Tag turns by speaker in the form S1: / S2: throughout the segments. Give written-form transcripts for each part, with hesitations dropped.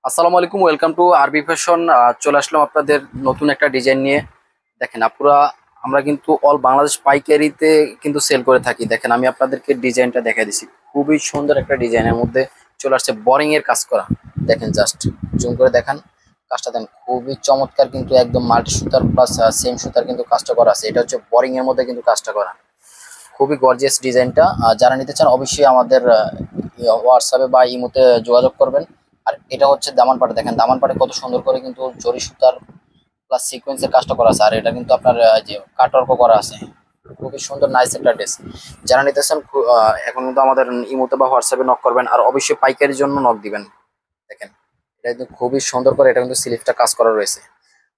S1: আসসালামু আলাইকুম, welcome to আরবি ফ্যাশন। চলে আসলাম আপনাদের নতুন একটা ডিজাইন নিয়ে। দেখেন আপুরা, আমরা কিন্তু অল বাংলাদেশ পাইকারিতে কিন্তু সেল করে থাকি। দেখেন আমি আপনাদেরকে ডিজাইনটা দেখাই দিছি, খুবই সুন্দর একটা ডিজাইনের মধ্যে চলে আসছে বোরিং এর কাজ করা। দেখেন জাস্ট জুম করে দেখান কাজটা, দেন খুবই চমৎকার, কিন্তু একদম মাল্টি সুতার প্লাস সেম সুতার কিন্তু কাজটা করা আছে। এটা হচ্ছে বোরিং এর মধ্যে কিন্তু কাজটা করা, খুবই গর্জিয়াস ডিজাইনটা। যারা নিতে চান অবশ্যই আমাদের হোয়াটসঅ্যাপে বা ইমোতে যোগাযোগ করবেন। আর এটা হচ্ছে দামান পাটে, দেখেন দামান পাটে কত সুন্দর করে কিন্তু জরি সুতার প্লাস সিকোয়েন্সের কাজটা করা আছে। আর এটা কিন্তু আপনার যে কাটওয়ার্কও করা আছে, খুবই সুন্দর নাইস একটা ড্রেস। যারা নিতে চান এখন কিন্তু আমাদের ইমোতে বা হোয়াটসঅ্যাপে নক করবেন, আর অবশ্যই পাইকারির জন্য নক দিবেন। দেখেন এটা কিন্তু খুবই সুন্দর করে, এটা কিন্তু স্লিভটা কাজ করা রয়েছে।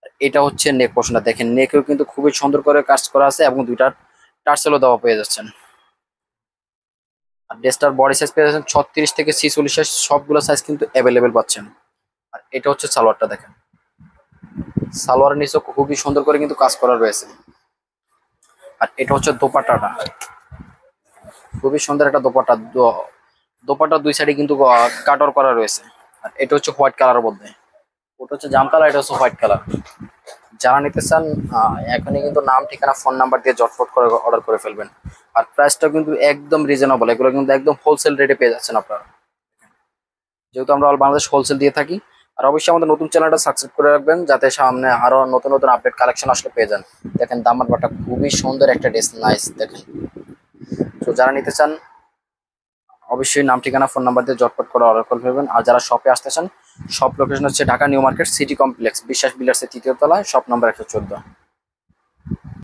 S1: আর এটা হচ্ছে নেক পোর্শনটা, দেখেন নেকেও কিন্তু খুবই সুন্দর করে কাজ করা আছে এবং দুইটা টার্সেলও দেওয়া পেয়ে যাচ্ছেন। আর ড্রেসটার বডি সাইজ পেয়ে যাচ্ছেন 36 থেকে 46 সাইজ, সবগুলো সাইজ কিন্তু অ্যাভেলেবেল পাচ্ছেন। আর এটা হচ্ছে সালোয়ারটা, দেখেন সালোয়ারের নিচে খুবই সুন্দর করে কিন্তু কাজ করা রয়েছে। আর এটা হচ্ছে দোপাট্টাটা, খুবই সুন্দর একটা দোপাট্টা। দোপাট্টার দুই সাইডে কিন্তু কাটর করা রয়েছে। আর এটা হচ্ছে হোয়াইট কালারের মধ্যে, ওটা হচ্ছে জাম কালার, এটা হচ্ছে হোয়াইট কালার। যারা নিতে চান এখনই কিন্তু নাম ঠিকানা ফোন নাম্বার দিয়ে জটফট করে অর্ডার করে ফেলবেন। আর প্রাইসটা কিন্তু একদম রিজনেবল, এগুলো কিন্তু একদম হোলসেল রেটে পেয়ে যাচ্ছেন আপনারা, যেহেতু আমরা অল বাংলাদেশ হোলসেল দিয়ে থাকি। আর অবশ্যই আমাদের নতুন চ্যানেলটা সাবস্ক্রাইব করে রাখবেন, যাতে সামনে আরো নতুন নতুন আপডেট কালেকশন আসলে পেয়ে যান। দেখেন দামার বাটা খুবই সুন্দর একটা ড্রেস, নাইস। দেখেন তো যারা নিতে চান অবশ্যই নাম ঠিকানা ফোন নাম্বার দিয়ে জটপট করে অর্ডার করে ফেলবেন। আর যারা শপে আসতে চান, শপ লোকেশন হচ্ছে Dhaka new market city complex, বিশ্বাস বিল্ডার্সের 3য় তলায়, শপ নাম্বার 114।